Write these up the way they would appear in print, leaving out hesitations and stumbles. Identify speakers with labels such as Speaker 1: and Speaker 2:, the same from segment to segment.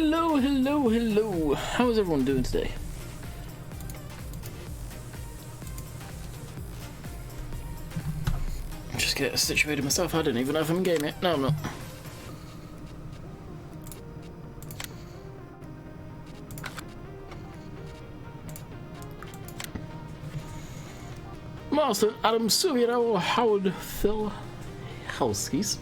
Speaker 1: Hello, hello, hello. How is everyone doing today? Just get situated myself. I don't even know if I'm in game yet. No, I'm not. Master Adam Silvio Howard Phil Houskies.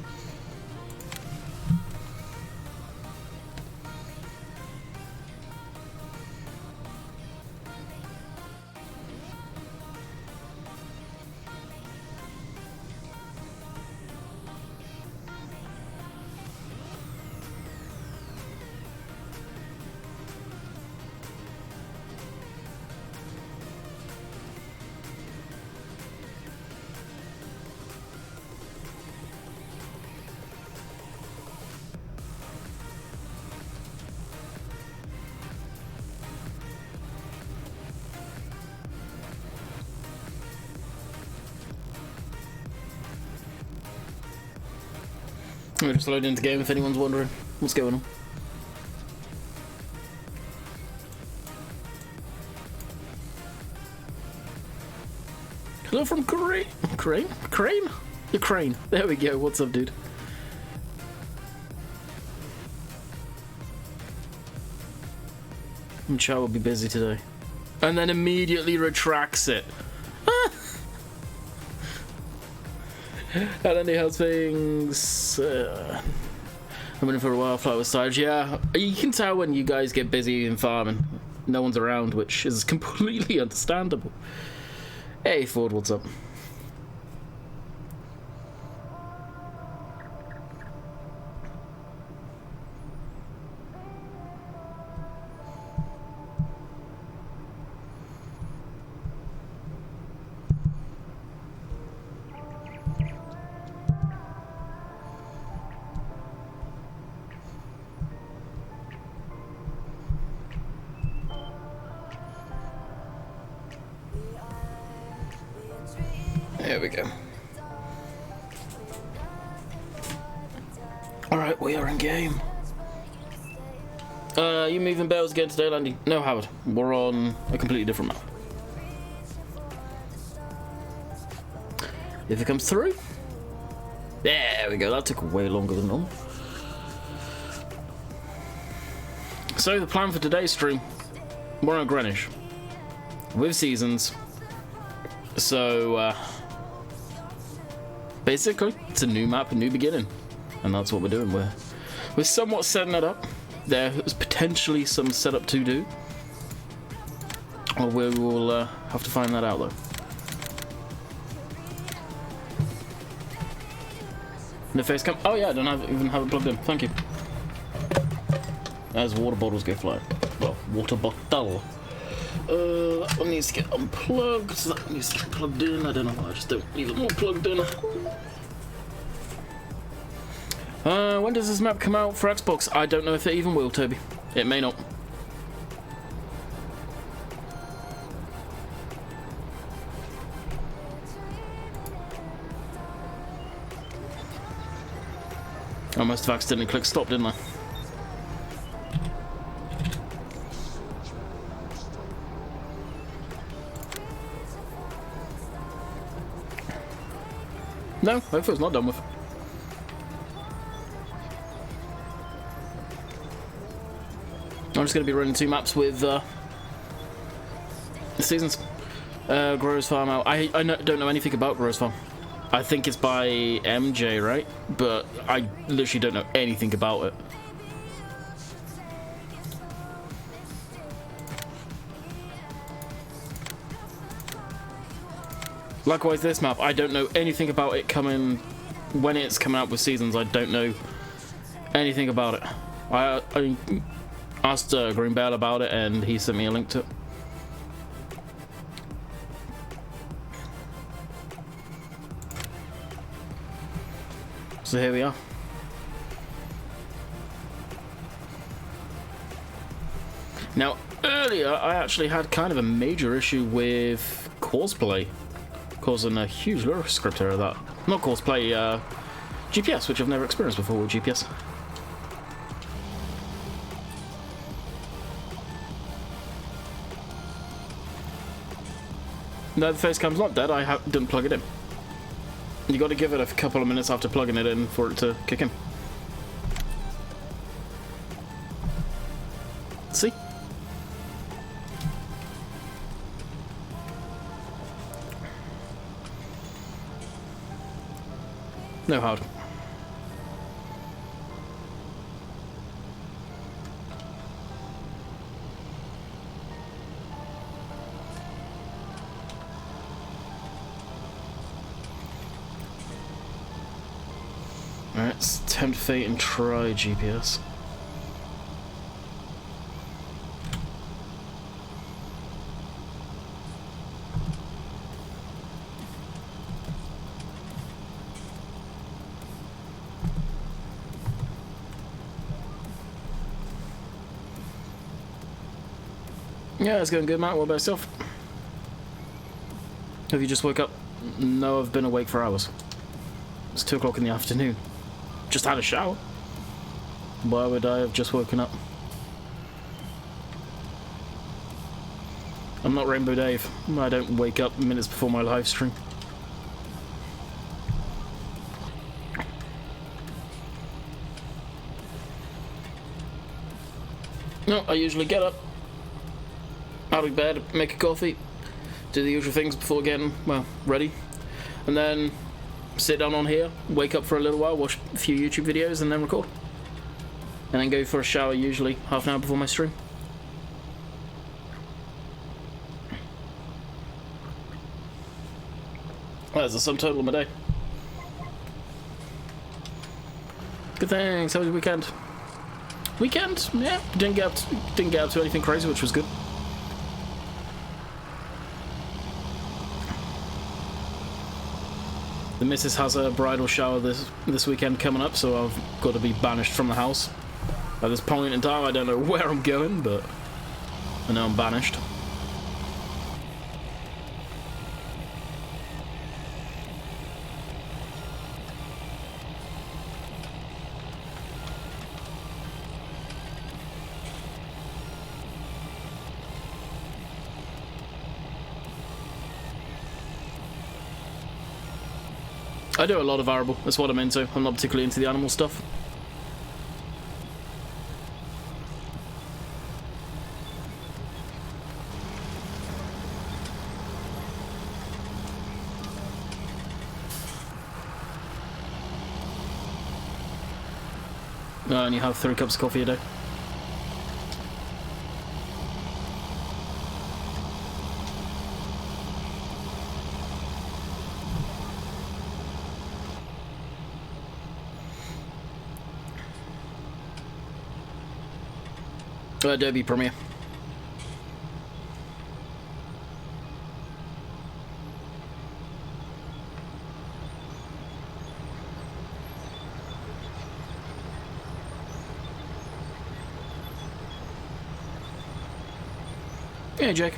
Speaker 1: I'm just loading into the game if anyone's wondering what's going on. Hello from Ukraine. There we go. What's up, dude? I'm sure will be busy today. And then immediately retracts it. And then how's things? I'm in for a while, flight with Sarge. Yeah, you can tell when you guys get busy in farming. No one's around, which is completely understandable. Hey, Ford, what's up? There we go. Alright, we are in game. You moving bells again today, Landy? No, Howard. We're on a completely different map. If it comes through. There we go. That took way longer than normal. So, the plan for today's stream. We're on Greenwich. With seasons. So, basically, it's a new map, a new beginning, and that's what we're doing. We're somewhat setting it up. There's potentially some setup to do, or we will have to find that out though. No face cam. Oh yeah, I don't even have it plugged in. Thank you. As water bottles go flying. Well, water bottle. That one needs to get unplugged, so that needs to get plugged in. I don't know why, I just don't leave it more plugged in. When does this map come out for Xbox? I don't know if it even will, Toby. It may not. I must have accidentally clicked stop, didn't I? No, hopefully it's not done with. I'm just going to be running two maps with seasons. Grows Farm out. I don't know anything about Grows Farm. I think it's by MJ, right? But I literally don't know anything about it. Likewise, this map, I don't know anything about it coming, when it's coming out with seasons. I don't know anything about it. I asked Green Bell about it, and he sent me a link to it. So here we are. Now, earlier I actually had kind of a major issue with Causeplay, causing a huge lyric script error. That not Causeplay, GPS, which I've never experienced before with GPS. No, the face cam's not dead. I didn't plug it in. You got to give it a couple of minutes after plugging it in for it to kick in. See? No hard. Alright, let's tempt fate and try GPS. Yeah, it's going good, Matt. What about yourself? Have you just woke up? No, I've been awake for hours. It's 2 o'clock in the afternoon. Just had a shower. Why would I have just woken up? I'm not Rainbow Dave. I don't wake up minutes before my live stream. No, I usually get up, out of bed, make a coffee, do the usual things before getting, well, ready, and then sit down on here, wake up for a little while, watch a few YouTube videos, and then record. And then go for a shower, usually half an hour before my stream. That's the sum total of my day. Good thanks. How was your weekend? Weekend? Yeah, didn't get up to anything crazy, which was good. The missus has a bridal shower this weekend coming up, so I've got to be banished from the house. At this point in time, I don't know where I'm going, but I know I'm banished. I do a lot of arable, that's what I'm into. I'm not particularly into the animal stuff. And you have 3 cups of coffee a day. Adobe Premiere. Yeah, Jake.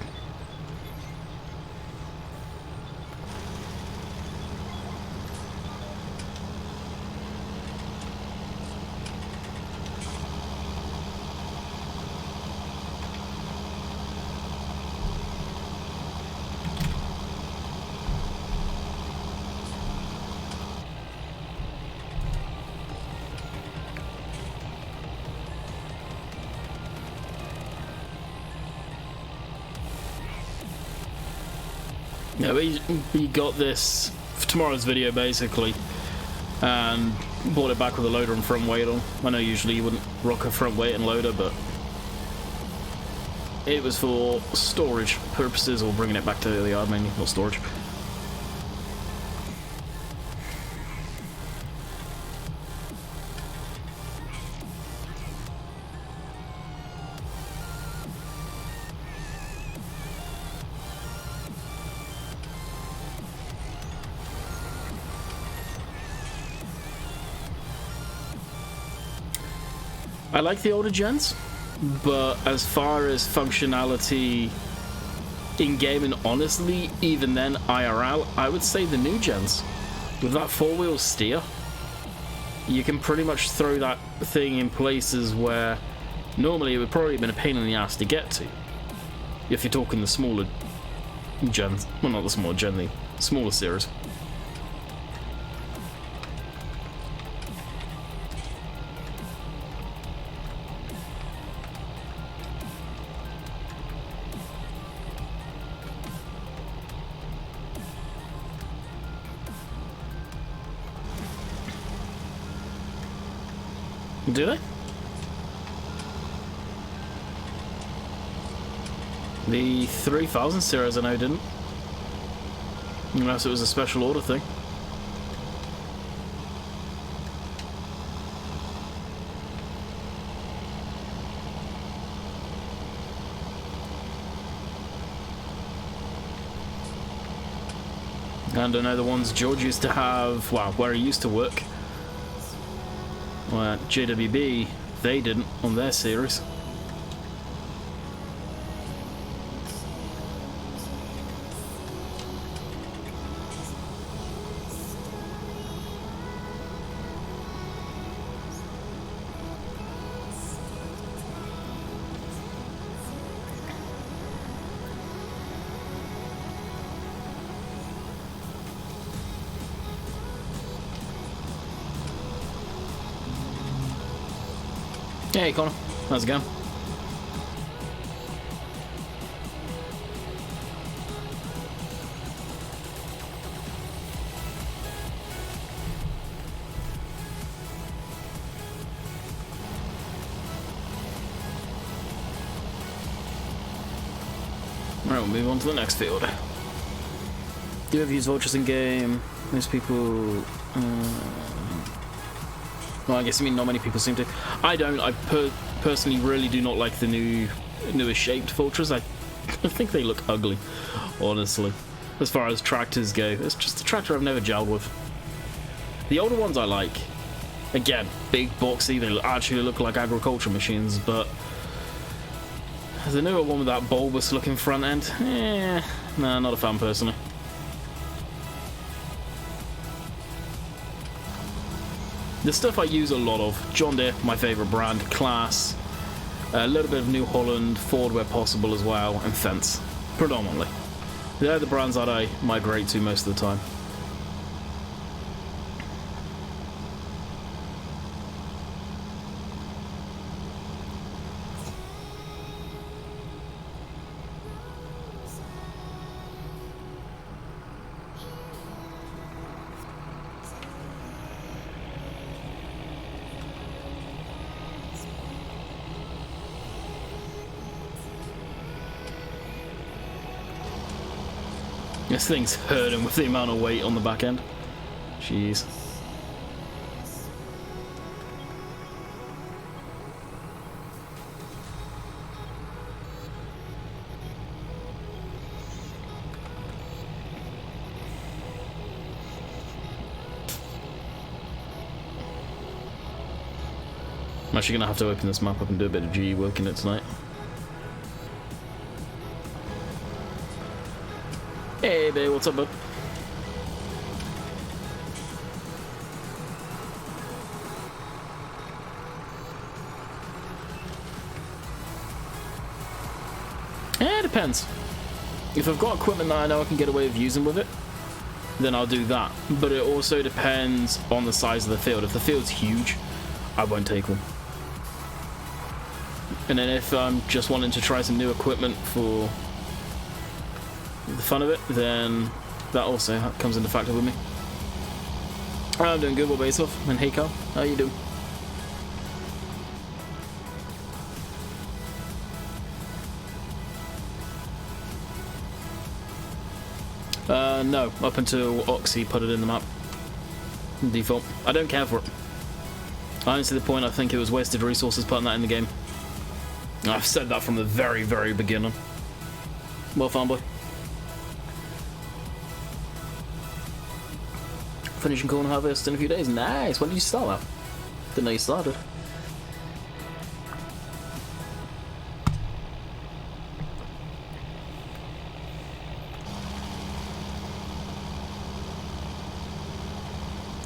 Speaker 1: Yeah, we got this for tomorrow's video basically, and bought it back with a loader and front weight on. I know usually you wouldn't rock a front weight and loader, but it was for storage purposes, or bringing it back to the yard mainly, not storage. I like the older gens, but as far as functionality in-game, and honestly, even then, IRL, I would say the new gens. With that 4-wheel steer, you can pretty much throw that thing in places where normally it would probably have been a pain in the ass to get to, if you're talking the smaller gens. Well, not the smaller gen, the smaller series. Do they? The 3000 series I know didn't. Unless it was a special order thing. And I know the ones George used to have, well, where he used to work, well, JWB, they didn't on their series. Hey Connor, how's it going? Alright, we'll move on to the next field. Do you ever use vultures in game? Most people... well, I guess you mean not many people seem to. I don't. I personally really do not like the newer shaped vultures. I think they look ugly, honestly. As far as tractors go, it's just a tractor I've never gelled with. The older ones I like. Again, big, boxy, they actually look like agriculture machines, but the newer one with that bulbous looking front end, nah, not a fan personally. The stuff I use a lot of, John Deere, my favourite brand, Class, a little bit of New Holland, Ford where possible as well, and Fence, predominantly. They're the brands that I migrate to most of the time. This thing's hurting with the amount of weight on the back end. Jeez. I'm actually going to have to open this map up and do a bit of GE work in it tonight. Hey babe, what's up, bud? It depends. If I've got equipment that I know I can get away with using with it, then I'll do that. But it also depends on the size of the field. If the field's huge, I won't take them. And then if I'm just wanting to try some new equipment for the fun of it, then that also comes into factor with me. I'm doing good. What about yourself? And hey Carl, how you doing? No, up until Oxy put it in the map. Default. I don't care for it. Honestly, the point I think it was wasted resources putting that in the game. I've said that from the very, very beginning. Well, farm boy. Finishing corn harvest in a few days. Nice. When did you start that? Didn't know you started.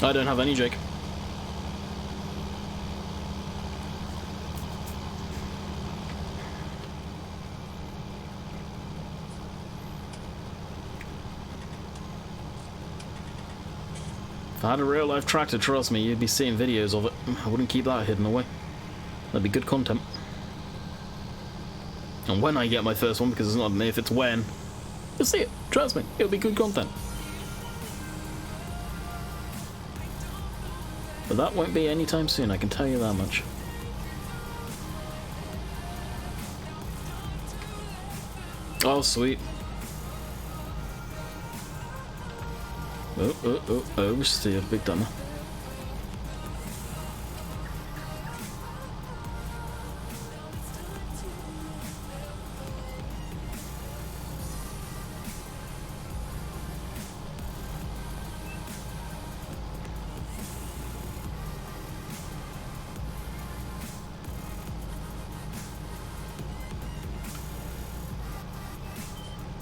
Speaker 1: I don't have any, Jake. If I had a real life tractor, trust me, you'd be seeing videos of it. I wouldn't keep that hidden away. That'd be good content. And when I get my first one, because it's not an if, it's when, you'll see it. Trust me, it'll be good content. But that won't be anytime soon, I can tell you that much. Oh, sweet. Oversteer, big done.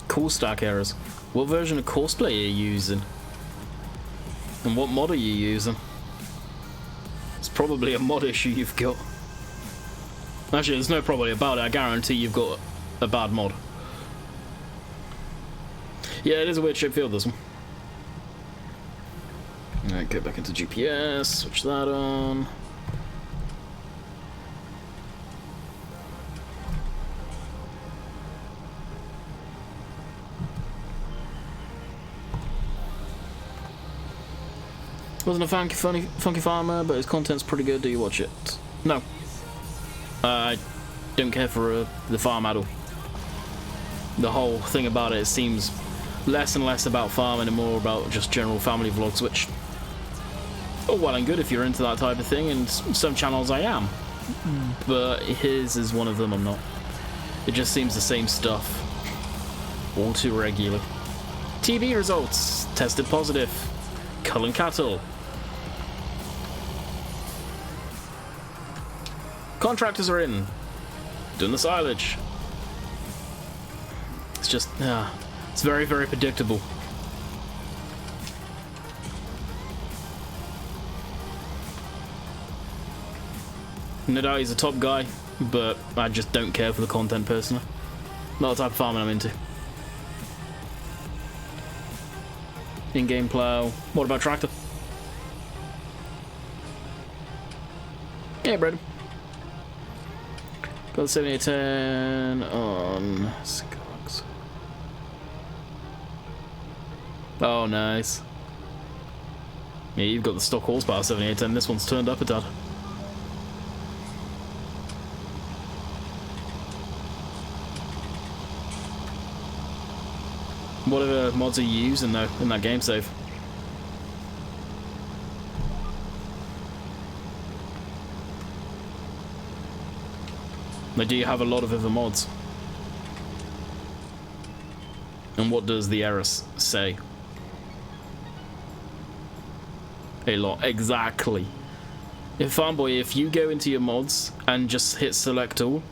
Speaker 1: Cool stack errors. What version of Courseplay are you using? And what mod are you using? It's probably a mod issue you've got. Actually, there's no probably about it. I guarantee you've got a bad mod. Yeah, it is a weird shape field, this one. Alright, go back into GPS, switch that on. Wasn't a funky farmer, but his content's pretty good. Do you watch it? No. I don't care for the farm at all. The whole thing about it seems less and less about farming and more about just general family vlogs, which, oh, well and good if you're into that type of thing, and some channels I am. But his is one of them I'm not. It just seems the same stuff. All too regular. TB results. Tested positive. Culling cattle. Contractors are in. Doing the silage. It's just, it's very, very predictable. No doubt he's a top guy, but I just don't care for the content personally. Not the type of farming I'm into. In-game plow. What about tractor? Yeah, Brad. Got the 7810 on Scox. Oh, nice. Yeah, you've got the stock horsepower 7810. This one's turned up a tad. What other mods are you using though in that game save? Like, do you have a lot of other mods? And what does the error say? A lot, exactly. Farmboy, if you go into your mods and just hit select all,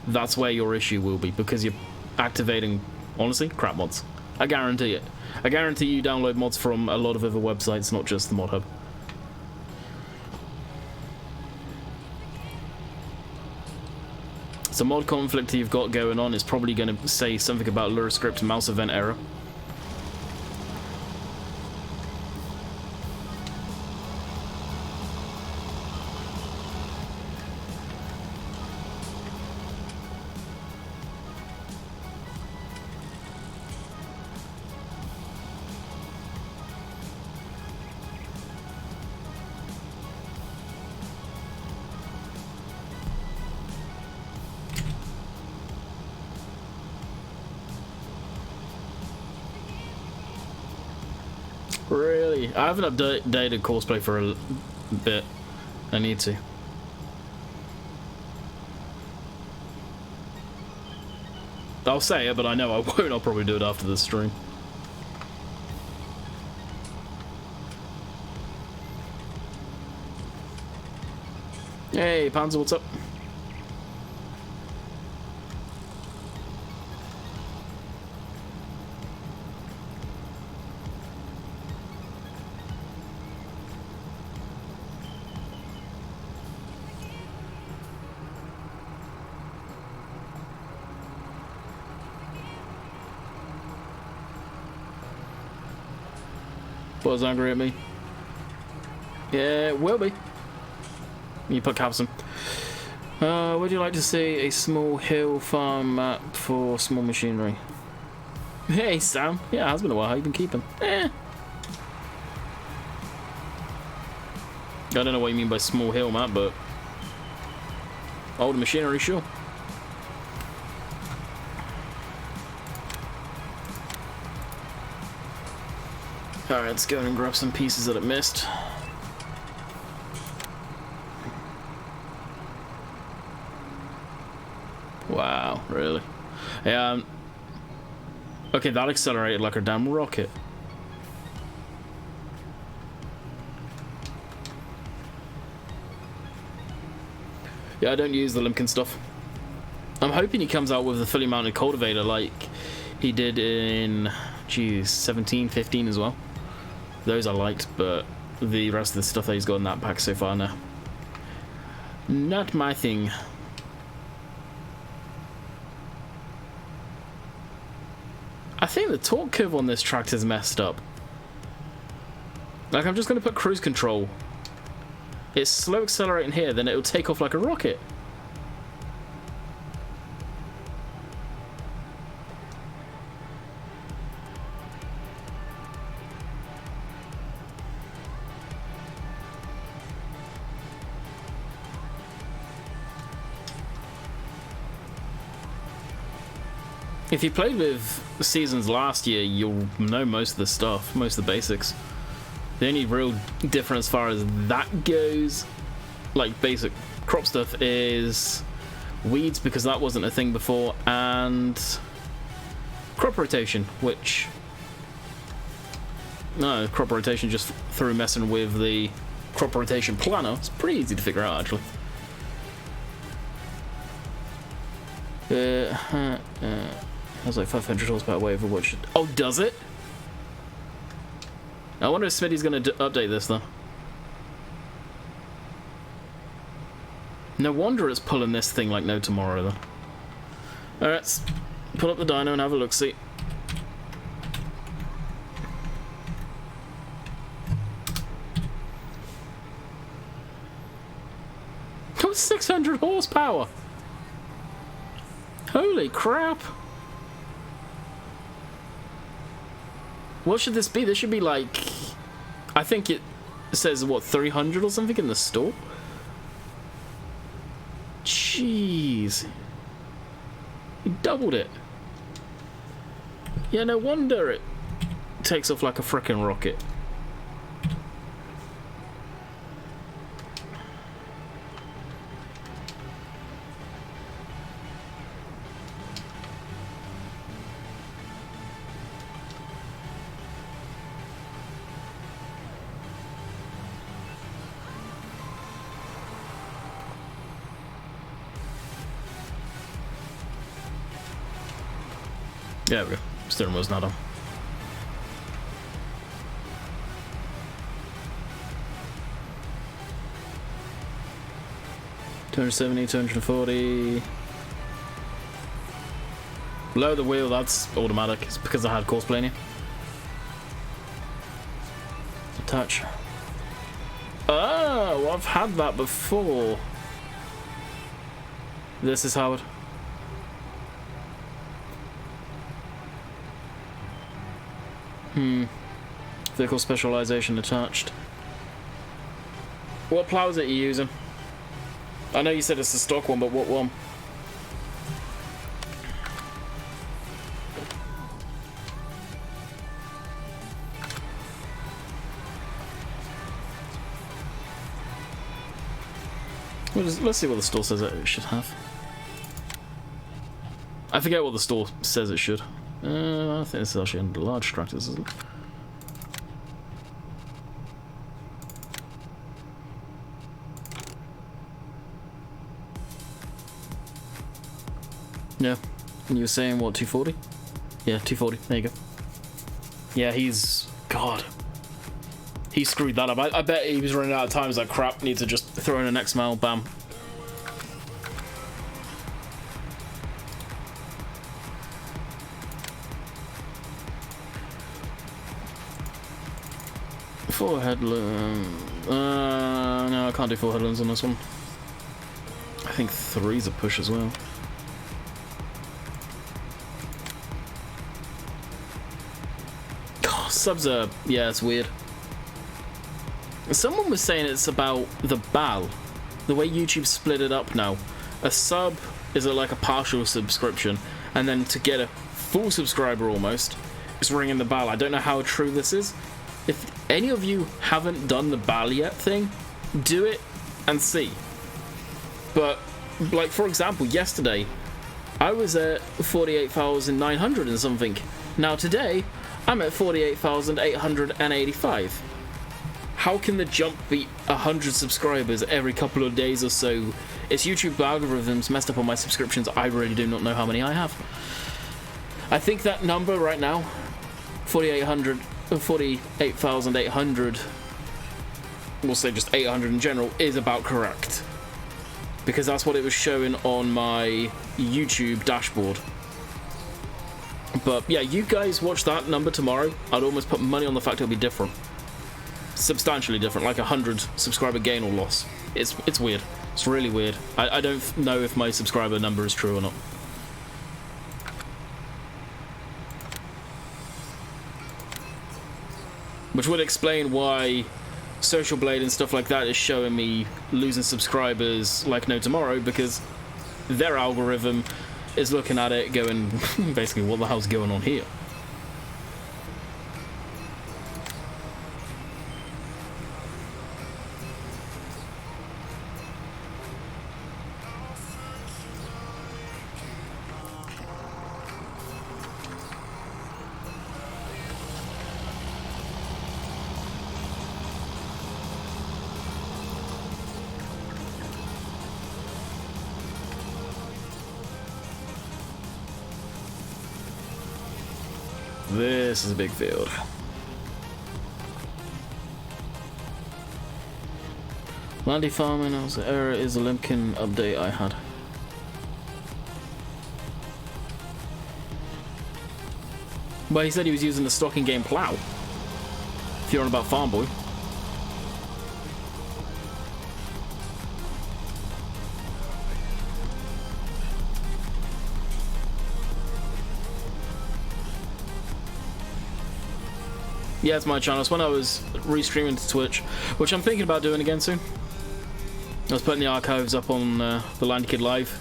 Speaker 1: that's where your issue will be, because you're activating, honestly, crap mods. I guarantee it. I guarantee you download mods from a lot of other websites, not just the Mod Hub. So mod conflict you've got going on is probably going to say something about Lure script mouse event error. Really? I haven't updated Courseplay for a bit. I need to. I'll say it, but I know I won't. I'll probably do it after the stream. Hey, Panzer, what's up? Was angry at me. Yeah, it will be. You put Capson. Would you like to see a small hill farm map for small machinery? Hey, Sam. Yeah, it has been a while. How you been keeping? I don't know what you mean by small hill map, but old machinery, sure. Alright, let's go and grab some pieces that it missed. Wow, really? Yeah. Okay, that accelerated like a damn rocket. Yeah, I don't use the Limpkin stuff. I'm hoping he comes out with a fully mounted cultivator like he did in, geez, 17, 15 as well. Those I liked, but the rest of the stuff that he's got in that pack so far now, not my thing. I think the torque curve on this tractor's messed up. Like, I'm just going to put cruise control. It's slow accelerating here, then it'll take off like a rocket. If you played with seasons last year, you'll know most of the stuff, most of the basics. The only real difference as far as that goes, like basic crop stuff, is weeds, because that wasn't a thing before, and crop rotation, which... No, crop rotation just through messing with the crop rotation planner. It's pretty easy to figure out, actually. Has like 500 horsepower way over what should... Oh, does it? I wonder if Smitty's going to update this, though. No wonder it's pulling this thing like no tomorrow, though. Alright, let's pull up the dyno and have a look-see. Oh, 600 horsepower! Holy crap! What should this be? This should be like... I think it says, what, 300 or something in the store? Jeez. He doubled it. Yeah, no wonder it takes off like a frickin' rocket. Yeah, we go. Steering wheel's not on. $270, $240. Lower the wheel, that's automatic. It's because I had course planing. Touch. Oh, I've had that before. This is Howard. Vehicle specialization attached. What plow is it you're using? I know you said it's the stock one, but what one? Let's see what the store says it should have. I forget what the store says it should. I think this is actually under large tractors, isn't it? Yeah. And you were saying, what, 240? Yeah, 240. There you go. Yeah, he's... God. He screwed that up. I bet he was running out of time. He's like, crap, need to just throw in an XML. Bam. Forehead, No, I can't do 4 headlands on this one. I think 3's a push as well. Oh, subs are... yeah, it's weird. Someone was saying it's about the BAL. The way YouTube split it up now. A sub is like a partial subscription, and then to get a full subscriber almost, it's ringing the bell. I don't know how true this is. If any of you haven't done the bell yet thing, do it and see. But, like, for example, yesterday, I was at 48,900 and something. Now today, I'm at 48,885. How can the jump be 100 subscribers every couple of days or so? It's YouTube algorithms messed up on my subscriptions. I really do not know how many I have. I think that number right now, 48,800, we'll say just 800 in general, is about correct. Because that's what it was showing on my YouTube dashboard. But yeah, you guys watch that number tomorrow. I'd almost put money on the fact it'll be different. Substantially different, like 100 subscriber gain or loss. It's weird. It's really weird. I don't know if my subscriber number is true or not. Which would explain why Social Blade and stuff like that is showing me losing subscribers like no tomorrow, because their algorithm is looking at it going, basically, what the hell's going on here? This is a big field. Landy farming, error is a Limkin update I had. Well, he said he was using the stock in-game plow. If you're on about Farm Boy. Yeah, it's my channel. It's when I was restreaming to Twitch, which I'm thinking about doing again soon. I was putting the archives up on the Landy Kid Live.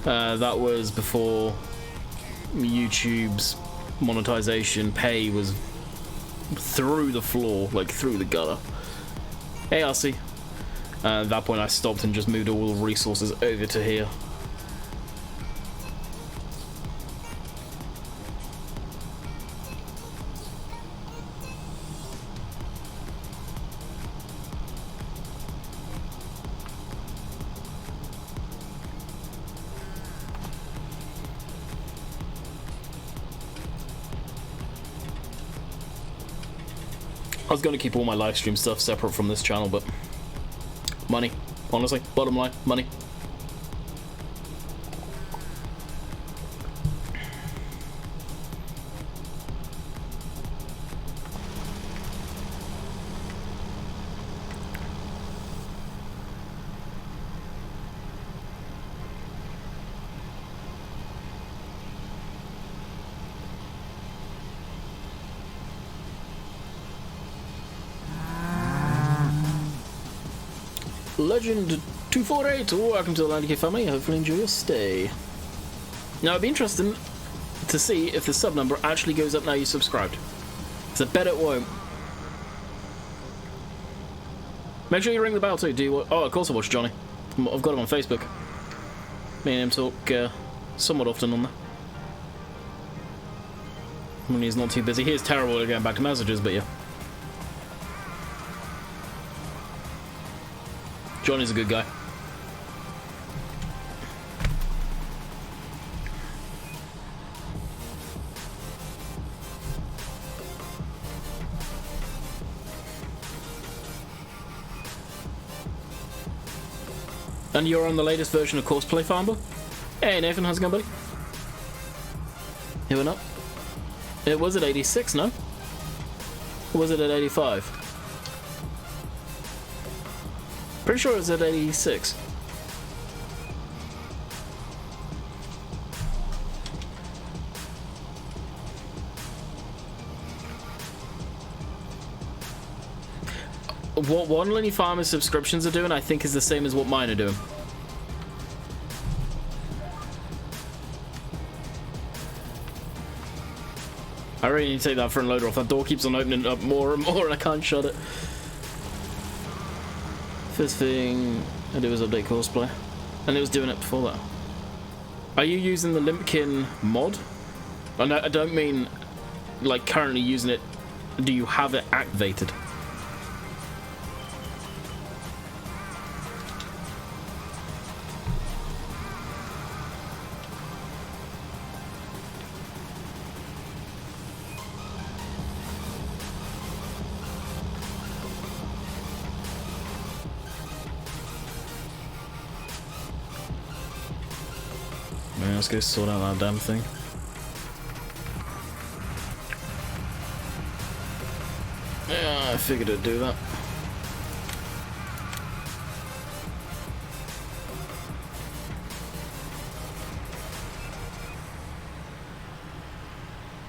Speaker 1: That was before YouTube's monetization pay was through the floor, like through the gutter. Hey, RC. At that point, I stopped and just moved all the resources over to here. I was going to keep all my live stream stuff separate from this channel, but money, honestly, bottom line, money. Legend 248, welcome to the Landy Kid family. Hopefully enjoy your stay. Now it'd be interesting to see if the sub number actually goes up now you subscribed, because I bet it won't. Make sure you ring the bell too. Do you? Oh, of course I watch Johnny. I've got him on Facebook. Me and him talk somewhat often on there when he's not too busy. He is terrible at getting back to messages, but yeah. Johnny's a good guy. And you're on the latest version of Cosplay Farmer? Hey Nathan, how's it going, buddy? Here we're up. It was at 86, no? Or was it at 85? Pretty sure it's at 86. What one Lenny Farmer's subscriptions are doing, I think, is the same as what mine are doing. I really need to take that front loader off. That door keeps on opening up more and more, and I can't shut it. First thing I do is update cosplay, and it was doing it before that. Are you using the Limpkin mod? I don't mean like currently using it. Do you have it activated? Man, let's go sort out that damn thing. Yeah, I figured I'd do that.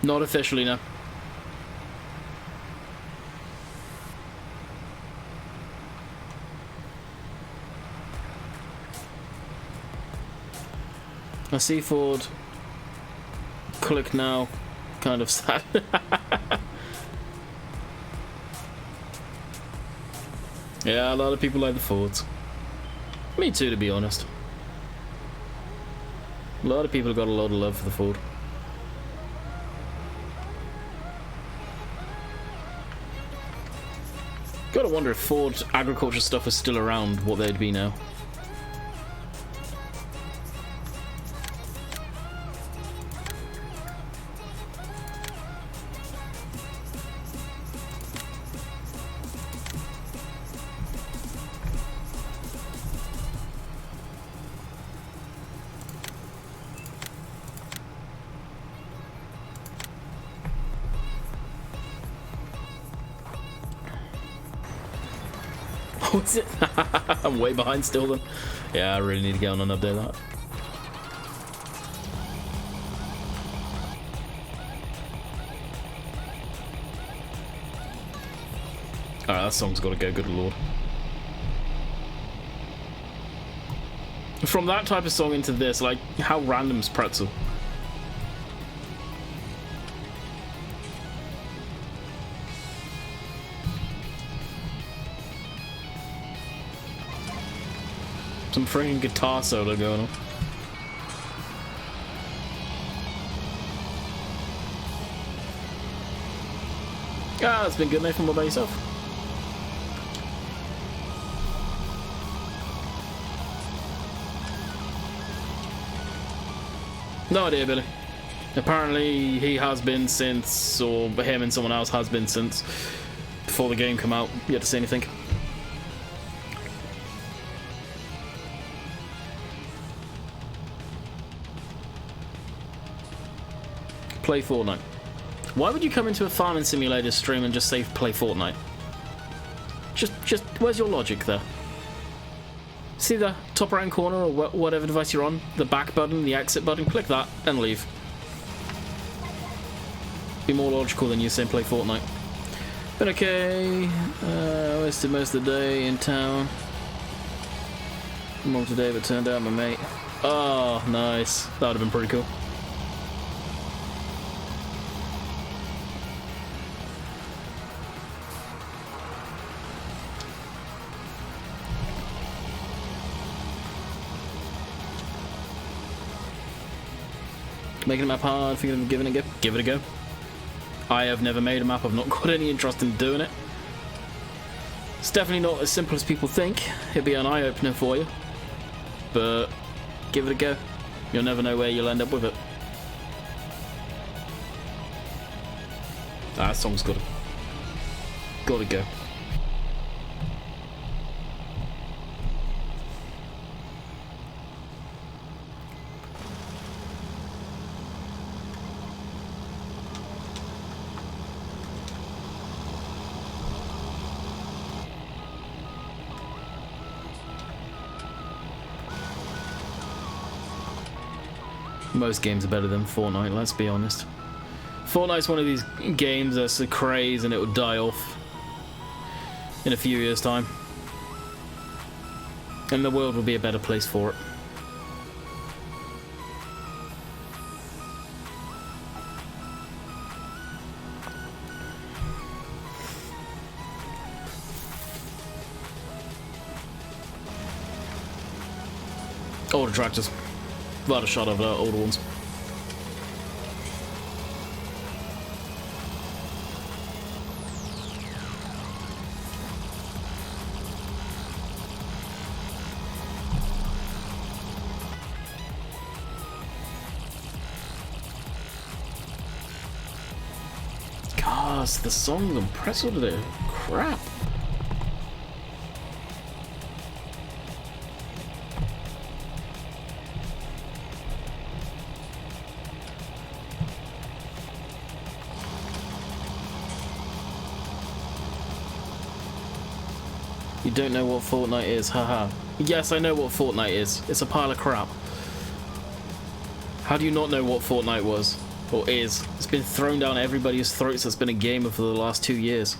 Speaker 1: Not officially, no. I see Ford. Click now. Kind of sad. Yeah, a lot of people like the Fords. Me too, to be honest. A lot of people have got a lot of love for the Ford. Gotta wonder if Ford agriculture stuff was still around, what they'd be now. What's it? I'm way behind still then. Yeah, I really need to get on and update that. Alright, that song's gotta go, good lord. From that type of song into this, like, how random's Pretzel? Some freaking guitar solo going on. Ah, it's been good, Nathan. What about yourself? No idea, Billy. Apparently he has been since, or him and someone else has been since before the game come out. Yet to see anything. Play Fortnite. Why would you come into a farming simulator stream and just say play Fortnite? Just where's your logic there? See the top right hand corner or whatever device you're on, the back button, the exit button, click that and leave. Be more logical than you saying play Fortnite. But okay, wasted most of the day in town. I'm on today, but turned out my mate. Oh, nice. That would have been pretty cool. Making a map hard, thinking of giving it a go. Give it a go. I have never made a map, I've not got any interest in doing it. It's definitely not as simple as people think. It'll be an eye-opener for you. But give it a go. You'll never know where you'll end up with it. Ah, that song's gotta go. Most games are better than Fortnite, let's be honest. Fortnite's one of these games that's a craze and it will die off in a few years' time. And the world will be a better place for it. Older tractors. I've had a shot of older ones. Gosh, the song impressive with it. Crap. You don't know what Fortnite is, haha. Yes, I know what Fortnite is. It's a pile of crap. How do you not know what Fortnite was? Or is? It's been thrown down everybody's throats that's been a gamer for the last 2 years.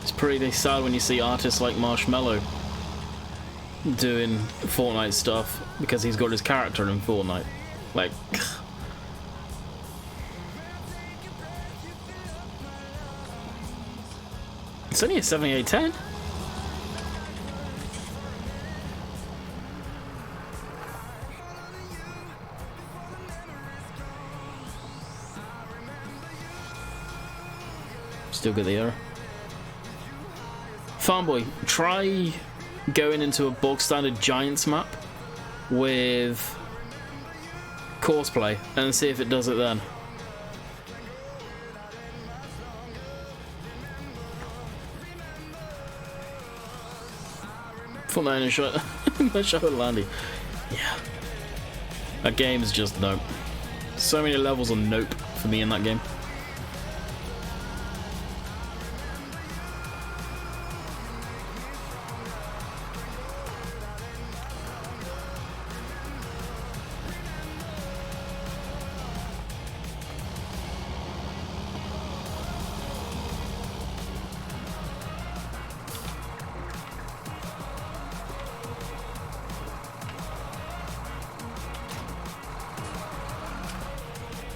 Speaker 1: It's pretty sad when you see artists like Marshmello doing Fortnite stuff because he's got his character in Fortnite. Like, it's only a 7810. Still get the error. Farmboy, try going into a bog standard Giants map with Courseplay and see if it does it then. Fortnite and shot Landy. Yeah. That game is just nope. So many levels of nope for me in that game.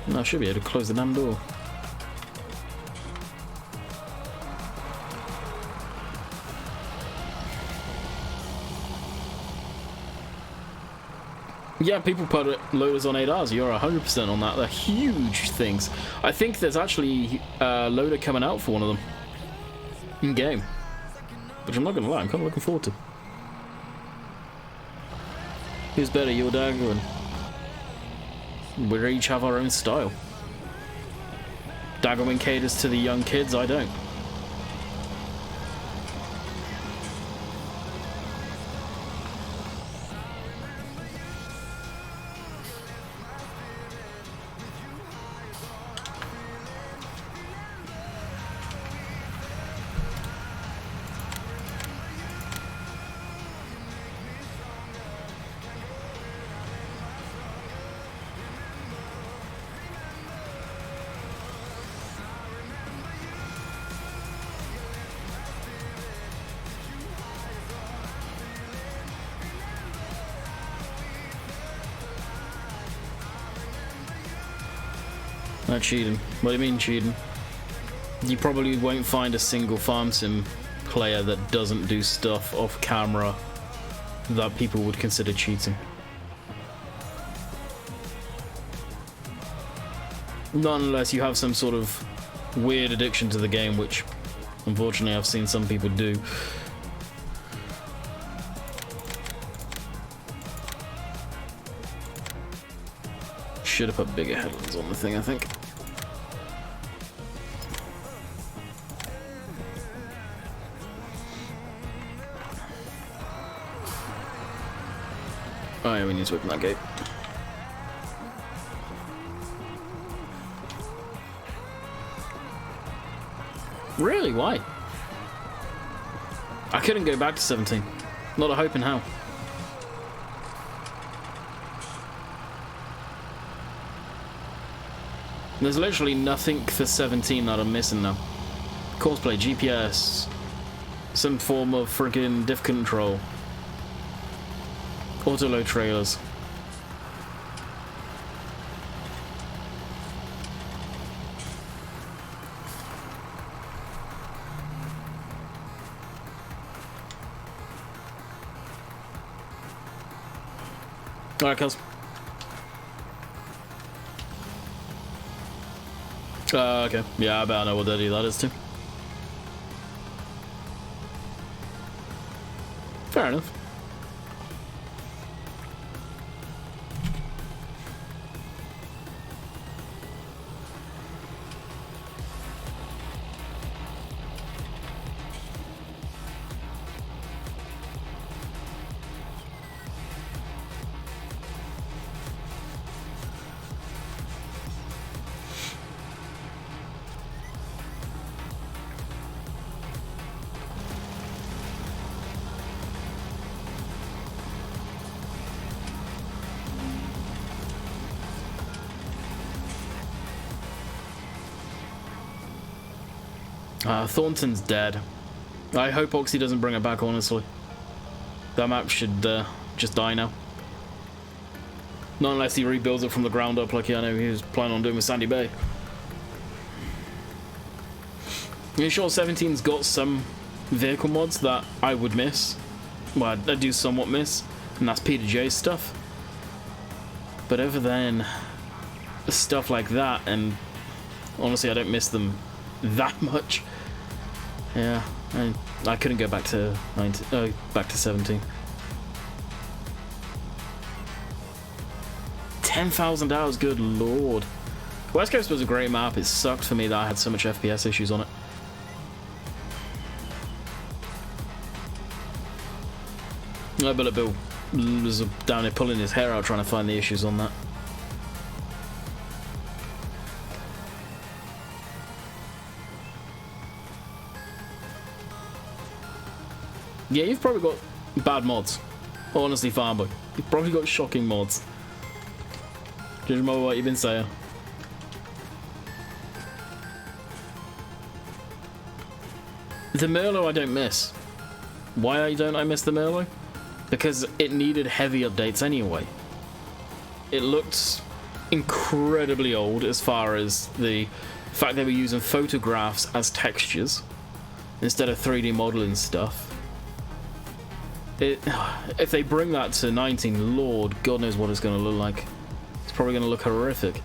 Speaker 1: No, I should be able to close the damn door. Yeah, people put loaders on 8Rs. You're 100% on that. They're huge things. I think there's actually a loader coming out for one of them in game, which I'm not gonna lie, I'm kind of looking forward to. Who's better, your dagger? And we each have our own style. Daggerwing caters to the young kids, I don't. Not cheating. What do you mean cheating? You probably won't find a single farm sim player that doesn't do stuff off camera that people would consider cheating. Not unless you have some sort of weird addiction to the game, which unfortunately I've seen some people do. Should have put bigger headlands on the thing, I think. Oh yeah, we need to open that gate. Really? Why? I couldn't go back to 17. Not a hope in hell. There's literally nothing for 17 that I'm missing now. Courseplay, GPS, some form of friggin' diff control, auto-load trailers. Alright, Kels. Okay. Yeah, I bet I know what dirty that is too. Fair enough. Thornton's dead. I hope Oxy doesn't bring it back, honestly. That map should just die now. Not unless he rebuilds it from the ground up like I know he was planning on doing with Sandy Bay. Yeah, sure, 17's got some vehicle mods that I would miss. Well, I do somewhat miss, and that's P2J stuff. But other than stuff like that, and honestly I don't miss them that much. Yeah, and I couldn't go back to 17. 10,000 hours, good lord. West Coast was a great map. It sucked for me that I had so much FPS issues on it. I bet Bill was down there pulling his hair out trying to find the issues on that. Yeah, you've probably got bad mods. Honestly, Farmboy. You've probably got shocking mods. Just remember what you've been saying. The Merlot I don't miss. Why don't I miss the Merlot? Because it needed heavy updates anyway. It looked incredibly old as far as the fact they were using photographs as textures instead of 3D modeling stuff. If they bring that to 19, Lord, God knows what it's going to look like. It's probably going to look horrific.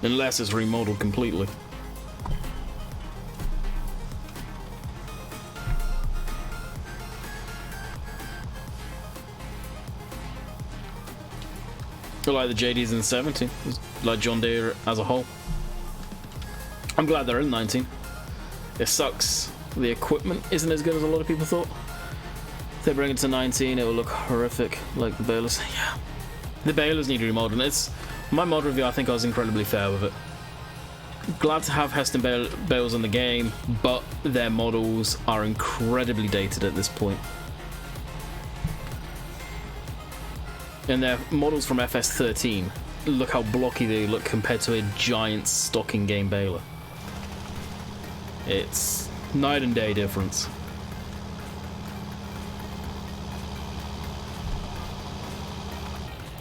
Speaker 1: Unless it's remodeled completely. I like the JDs in 17, like John Deere as a whole. I'm glad they're in 19. It sucks. The equipment isn't as good as a lot of people thought. If they bring it to 19, it will look horrific, like the balers. Yeah, the balers need remodeling. It's my mod review. I think I was incredibly fair with it. Glad to have Heston bales in the game, but their models are incredibly dated at this point. And their models from FS13, look how blocky they look compared to a giant stocking game baler. It's night and day difference.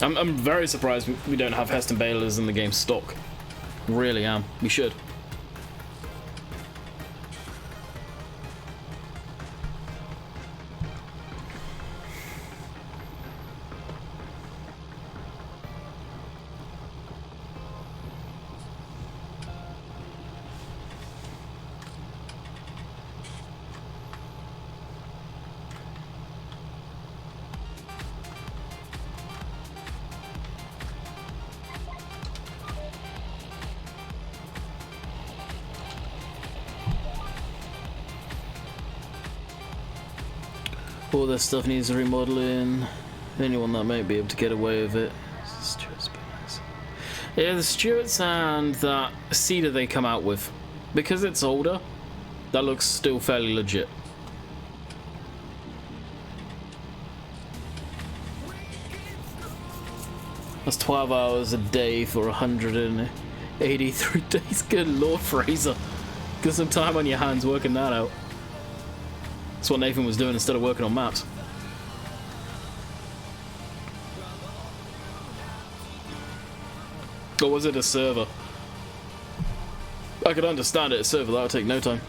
Speaker 1: I'm very surprised we don't have Heston balers in the game stock. Really am. We should. All this stuff needs remodeling. Anyone that might be able to get away with it. Yeah, the Stuarts and that cedar they come out with. Because it's older, that looks still fairly legit. That's 12 hours a day for 183 days. Good lord, Fraser. Get some time on your hands working that out. That's what Nathan was doing instead of working on maps. Or was it a server? I could understand it, a server, that would take no time.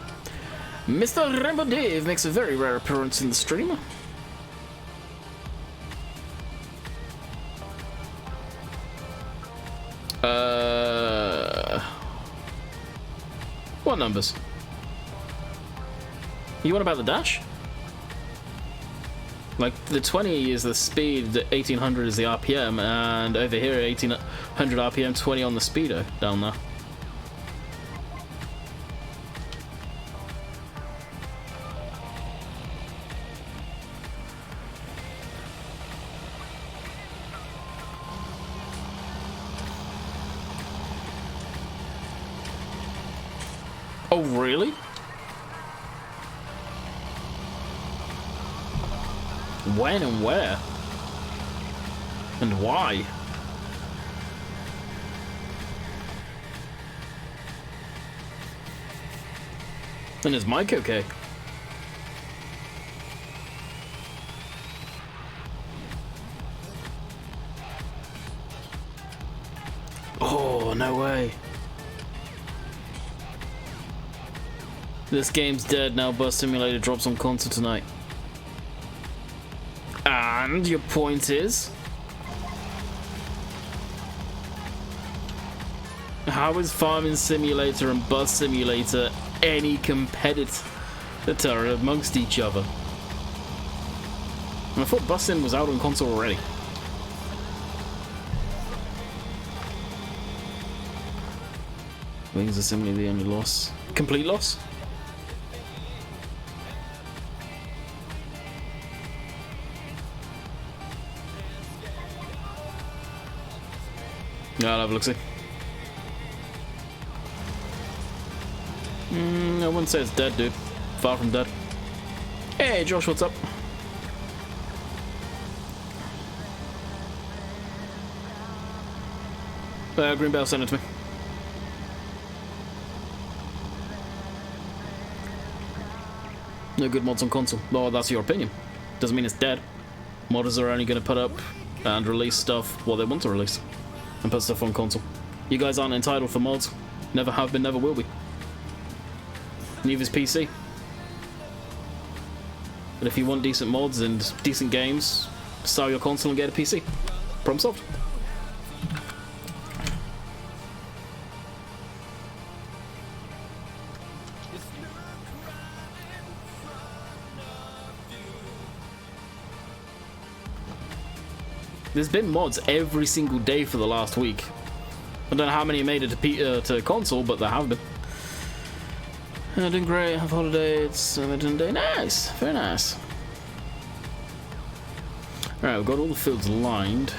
Speaker 1: Mr. Rambo Dave makes a very rare appearance in the stream. What numbers? You want about the dash? Like, the 20 is the speed, the 1800 is the RPM, and over here 1800 RPM, 20 on the speedo down there. Oh, really? When and where? And why? And is Mike okay? Oh, no way. This game's dead now. Bus Simulator drops on console tonight. And your point is? How is Farming Simulator and Bus Simulator any competitor amongst each other? And I thought Bus Sim was out on console already. Wings are simply the only loss. Complete loss? Yeah, I'll have a look-see. I wouldn't say it's dead, dude. Far from dead. Hey, Josh, what's up? Greenbell sent it to me. No good mods on console. Well, that's your opinion. Doesn't mean it's dead. Modders are only going to put up and release stuff what they want to release. And put stuff on console. You guys aren't entitled for mods. Never have been, never will be. Neither is PC. But if you want decent mods and decent games, sell your console and get a PC. Problem solved. There's been mods every single day for the last week. I don't know how many made it to console, but there have been. Doing great, have holiday, it's Edmonton Day. Nice, very nice. Alright, we've got all the fields lined.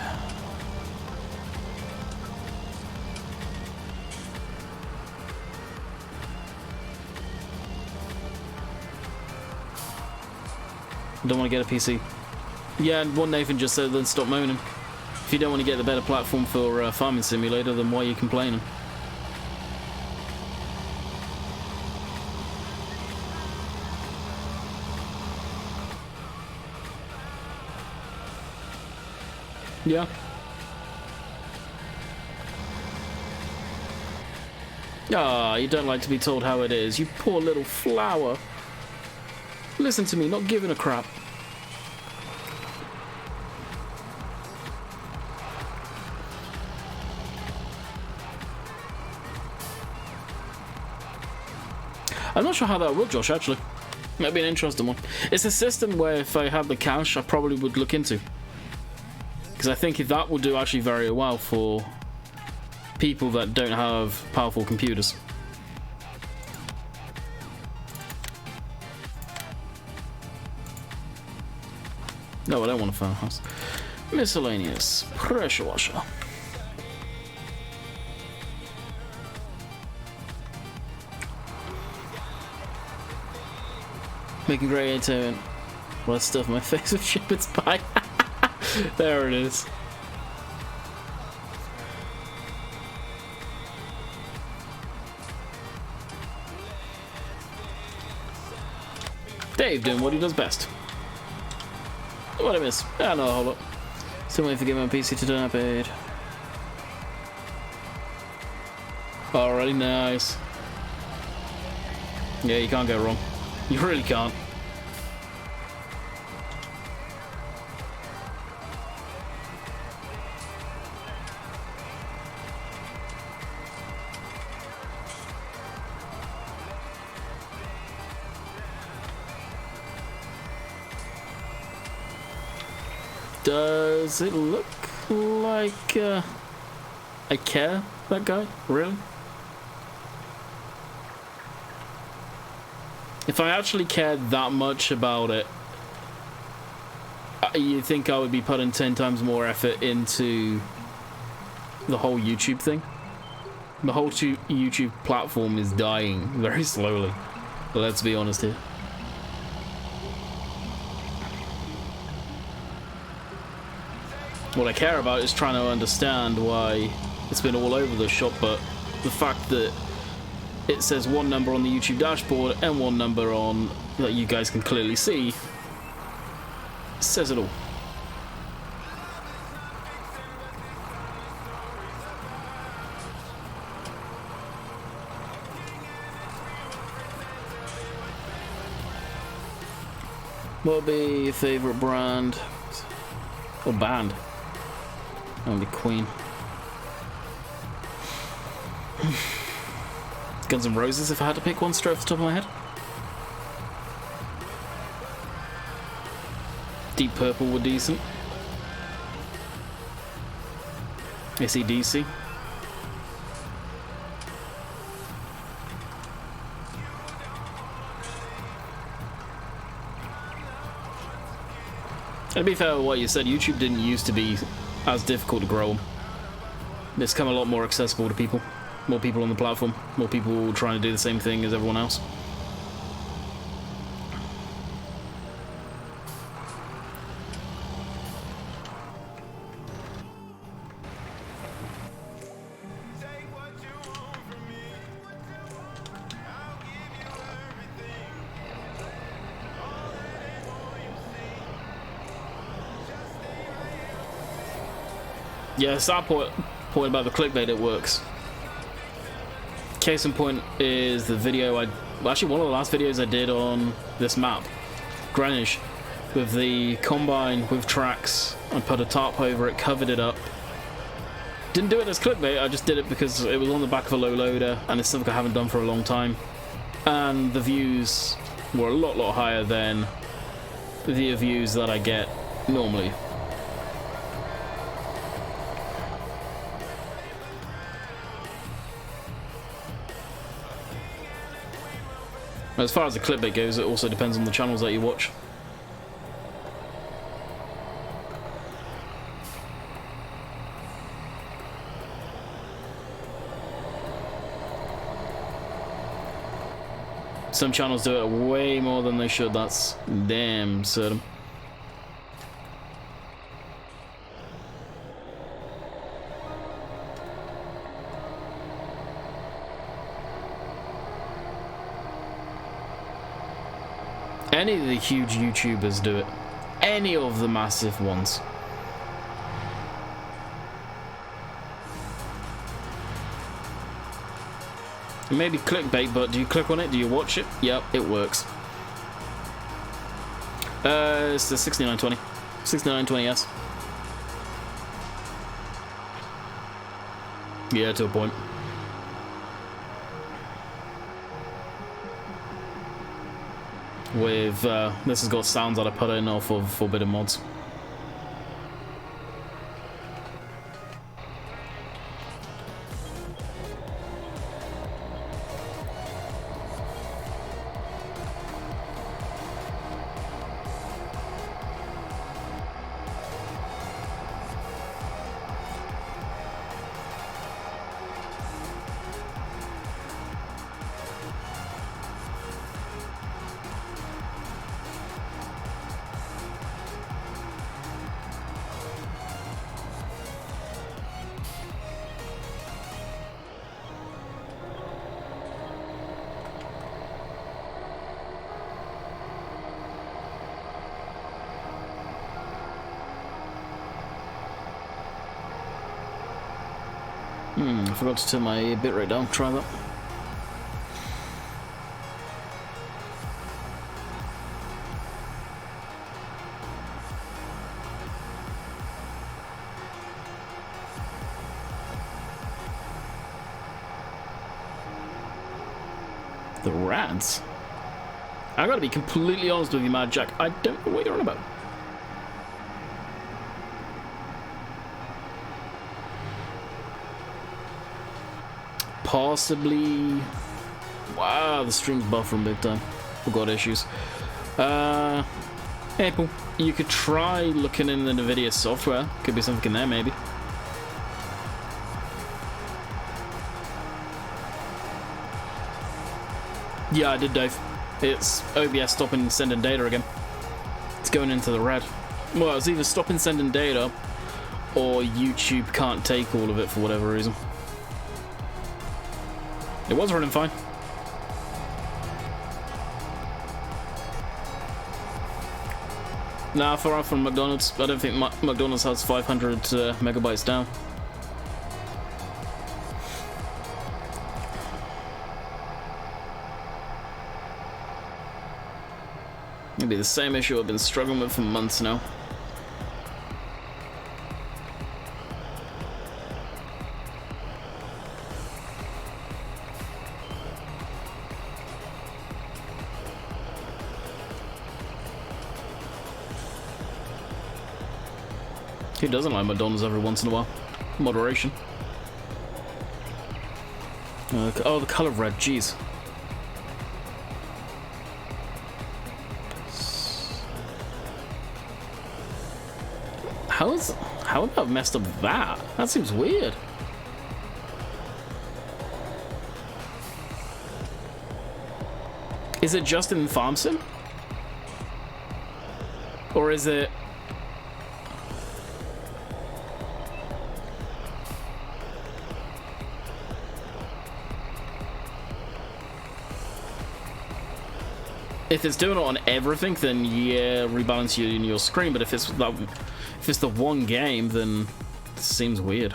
Speaker 1: Don't want to get a PC. Yeah, and what Nathan just said, then stop moaning. If you don't want to get the better platform for Farming Simulator, then why are you complaining? Yeah. Ah, you don't like to be told how it is. You poor little flower. Listen to me, not giving a crap. I'm not sure how that would, Josh, actually. Might be an interesting one. It's a system where if I had the cash, I probably would look into. Because I think if that will do actually very well for people that don't have powerful computers. No, I don't want a farmhouse. Miscellaneous. Pressure washer. Making great entertainment. Well, I stuff my face with shepherd's pie. There it is. Dave doing what he does best. What I miss? Ah, no, hold up. Still waiting for getting my PC to turn update. Alrighty, nice. Yeah, you can't go wrong. You really can't. Does it look like I care, that guy? Really? If I actually cared that much about it, you think I would be putting 10 times more effort into the whole YouTube thing? The whole YouTube platform is dying very slowly. Let's be honest here. What I care about is trying to understand why it's been all over the shop, but the fact that it says one number on the YouTube dashboard and one number on that you guys can clearly see says it all. What would be your favorite brand or band? That would be Queen. Guns N' Roses, if I had to pick one straight off the top of my head. Deep Purple were decent. AC/DC. And to be fair with what you said, YouTube didn't used to be as difficult to grow. It's become a lot more accessible to people. More people on the platform. More people trying to do the same thing as everyone else. Yeah, it's that point about the clickbait, it works. Case in point is the video actually one of the last videos I did on this map, Greenwich, with the combine with tracks. I put a tarp over it, covered it up. Didn't do it as clickbait, I just did it because it was on the back of a low loader and it's something I haven't done for a long time. And the views were a lot higher than the views that I get normally. As far as the clickbait goes, it also depends on the channels that you watch. Some channels do it way more than they should, that's damn certain. Any of the huge YouTubers do it. Any of the massive ones. Maybe clickbait, but do you click on it? Do you watch it? Yep, it works. It's the 6920. 6920S. Yeah, to a point. With this has got sounds that I put in off of Forbidden Mods. I forgot to turn my bitrate down. Try that. The rats? I gotta be completely honest with you, Mad Jack. I don't know what you're on about. Possibly. Wow, the stream's buffering big time. We've got issues. Apple, you could try looking in the NVIDIA software. Could be something in there, maybe. Yeah, I did, Dave. It's OBS stopping sending data again. It's going into the red. Well, it's either stopping sending data or YouTube can't take all of it for whatever reason. It was running fine. Nah, far off from McDonald's. I don't think McDonald's has 500 megabytes down. It'll be the same issue I've been struggling with for months now. Who doesn't like McDonald's every once in a while? Moderation. Oh, the colour red, jeez. How have I messed up that? That seems weird. Is it just in Farm Sim? Or is it... If it's doing it on everything, then yeah, rebalance your screen. But if it's the one game, then it seems weird.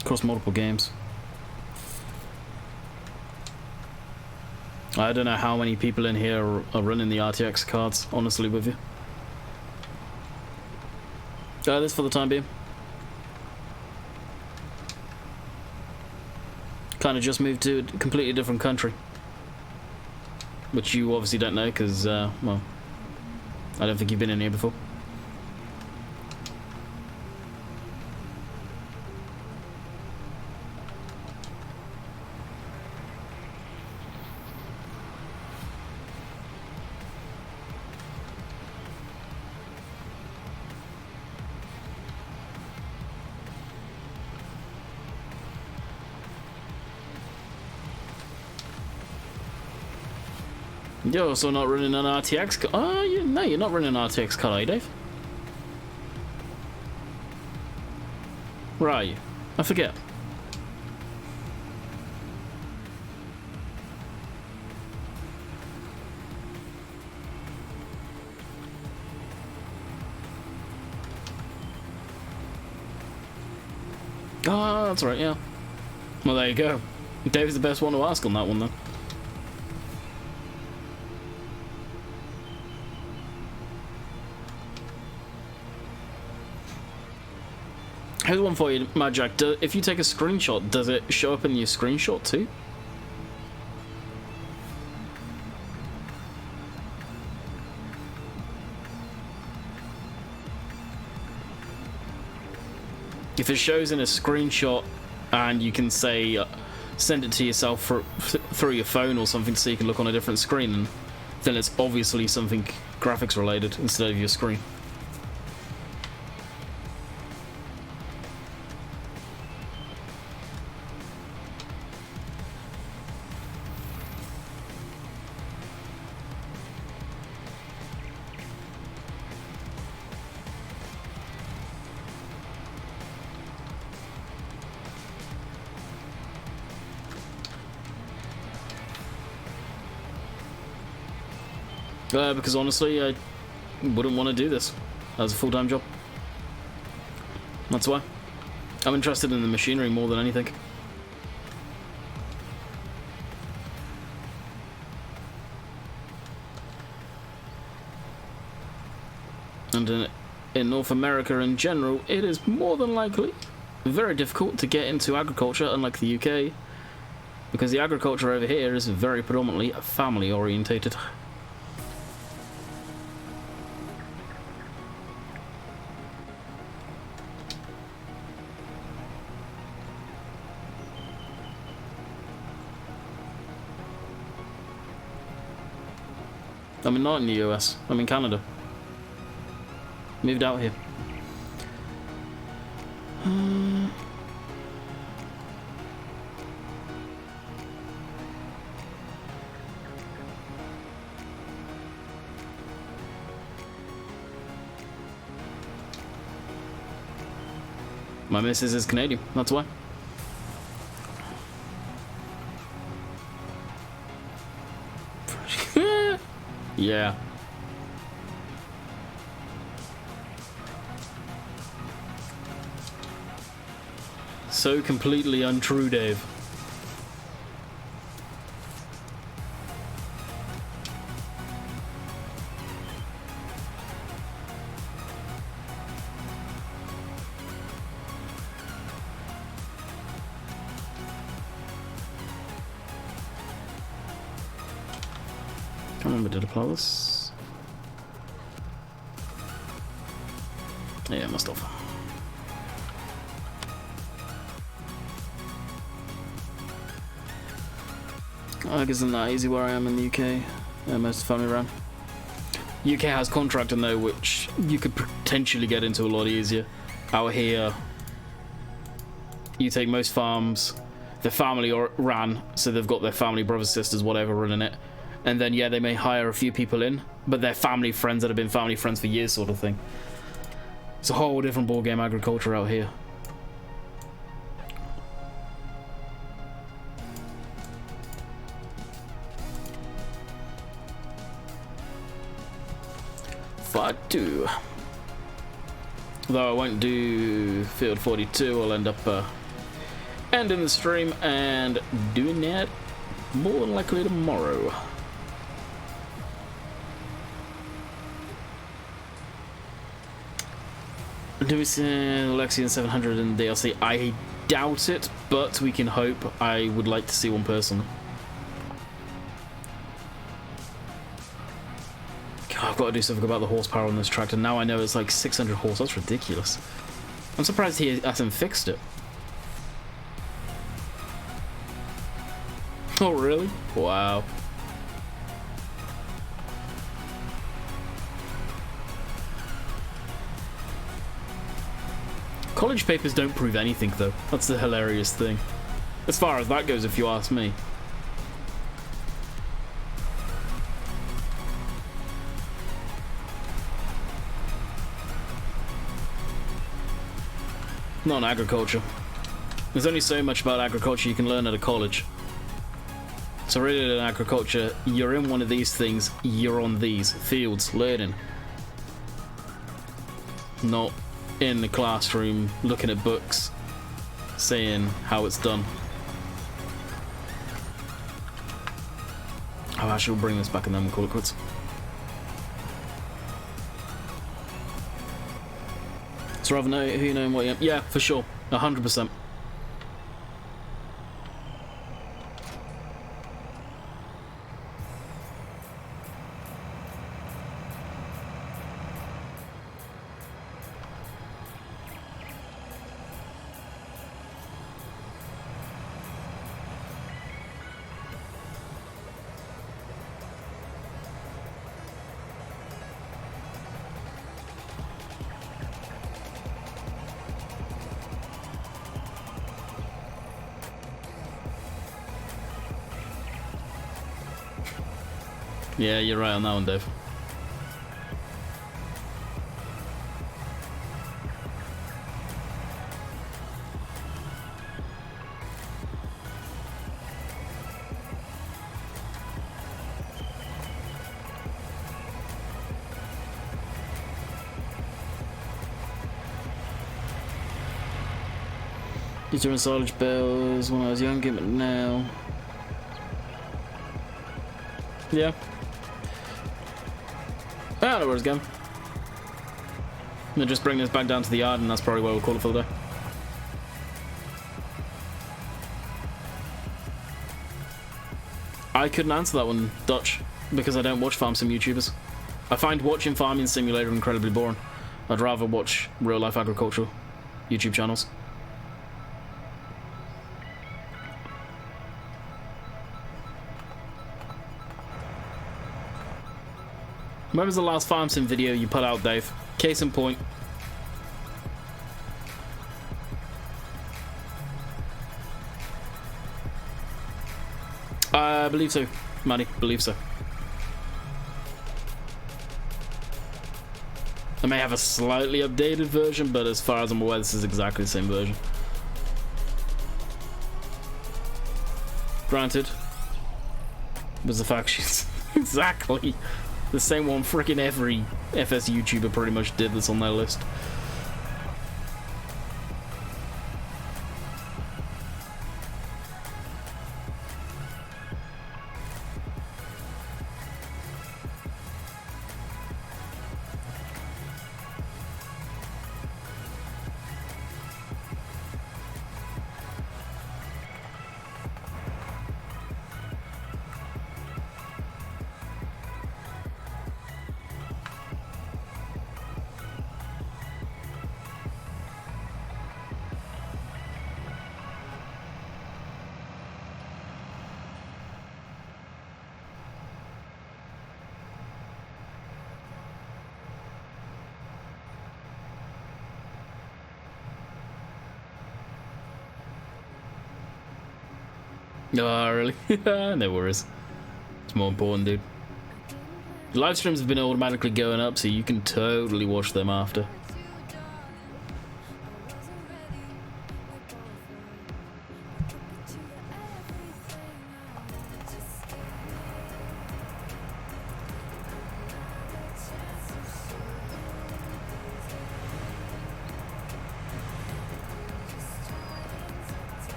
Speaker 1: Across multiple games. I don't know how many people in here are running the RTX cards, honestly with you. This for the time being. Kind of just moved to a completely different country. Which you obviously don't know because, well, I don't think you've been in here before. You're also not running an RTX card. Oh, no, you're not running an RTX card, are you, Dave? Where are you? I forget. Oh, that's right, yeah. Well, there you go. Dave's the best one to ask on that one, then. Here's one for you, Mad Jack. If you take a screenshot, does it show up in your screenshot too? If it shows in a screenshot and you can say send it to yourself through your phone or something so you can look on a different screen, and then it's obviously something graphics related instead of your screen. Because honestly, I wouldn't want to do this as a full-time job. That's why. I'm interested in the machinery more than anything. And in North America in general, it is more than likely very difficult to get into agriculture, unlike the UK, because the agriculture over here is very predominantly family-orientated. I mean, not in the US. I'm in Canada. Moved out here. My missus is Canadian, that's why. Yeah. So completely untrue, Dave. I remember, did I plow this? Yeah, I must have. I guess it's not easy where I am in the UK. Most of the family around. UK has contracting though, which you could potentially get into a lot easier. Out here, you take most farms, the family ran, so they've got their family, brothers, sisters, whatever, running it. And then, yeah, they may hire a few people in, but they're family friends that have been family friends for years, sort of thing. It's a whole different ballgame agriculture out here. Though I won't do Field 42, I'll end up ending the stream and doing that more than likely tomorrow. Do we see Lexian 700 in DLC? I doubt it, but we can hope. I would like to see one person. I've got to do something about the horsepower on this tractor. Now I know it's like 600 horse. That's ridiculous. I'm surprised he hasn't fixed it. Oh, really? Wow. College papers don't prove anything, though. That's the hilarious thing. As far as that goes, if you ask me. Not in agriculture. There's only so much about agriculture you can learn at a college. So really in agriculture, you're in one of these things, you're on these fields learning. Not in the classroom looking at books, saying how it's done. Oh, actually, we'll bring this back and then we'll call it quits. So rather know who you know and what you... Yeah, for sure. 100%. Yeah, you're right on that one, Dave. Used to run silage bells when I was younger, but now... Yeah. I don't know where it's going. They'll just bring this back down to the yard, and that's probably where we'll call it for the day. I couldn't answer that one, Dutch, because I don't watch farm sim YouTubers. I find watching Farming Simulator incredibly boring. I'd rather watch real-life agricultural YouTube channels. When was the last farm sim video you put out, Dave? Case in point. I believe so, Maddie. Believe so. I may have a slightly updated version, but as far as I'm aware, this is exactly the same version. Granted, was the fact sheets exactly the same one freaking every FS YouTuber pretty much did that's on their list. Oh, really? No worries. It's more important, dude. The live streams have been automatically going up, so you can totally watch them after.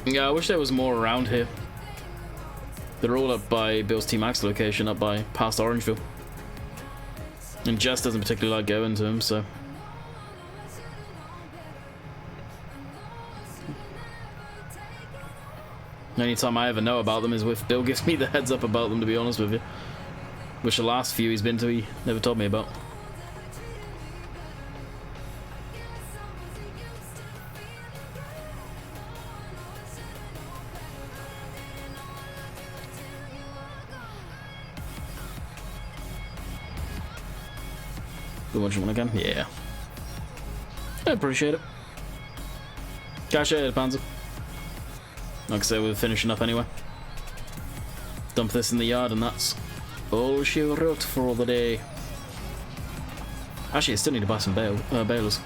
Speaker 1: Yeah, I wish there was more around here. They're all up by Bill's T-Max location, up by past Orangeville. And Jess doesn't particularly like going to him, so... The only time I ever know about them is if Bill gives me the heads up about them, to be honest with you. Which the last few he's been to, he never told me about. What you want again? Yeah. I appreciate it. Cash it, Panzer. Like I say, we're finishing up anyway. Dump this in the yard and that's all she wrote for the day. Actually, I still need to buy some balers.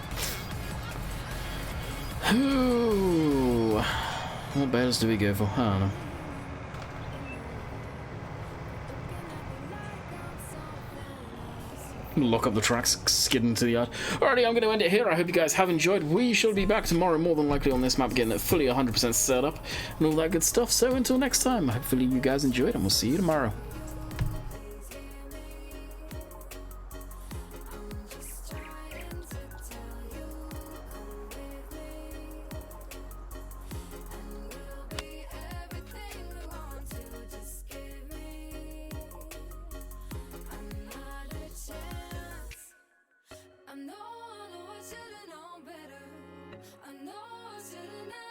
Speaker 1: Ooh. What balers do we go for? I don't know. Lock up the tracks, skid into the yard. Alrighty, I'm going to end it here. I hope you guys have enjoyed. We shall be back tomorrow, more than likely on this map, getting it fully 100% set up and all that good stuff. So until next time, hopefully you guys enjoyed and we'll see you tomorrow.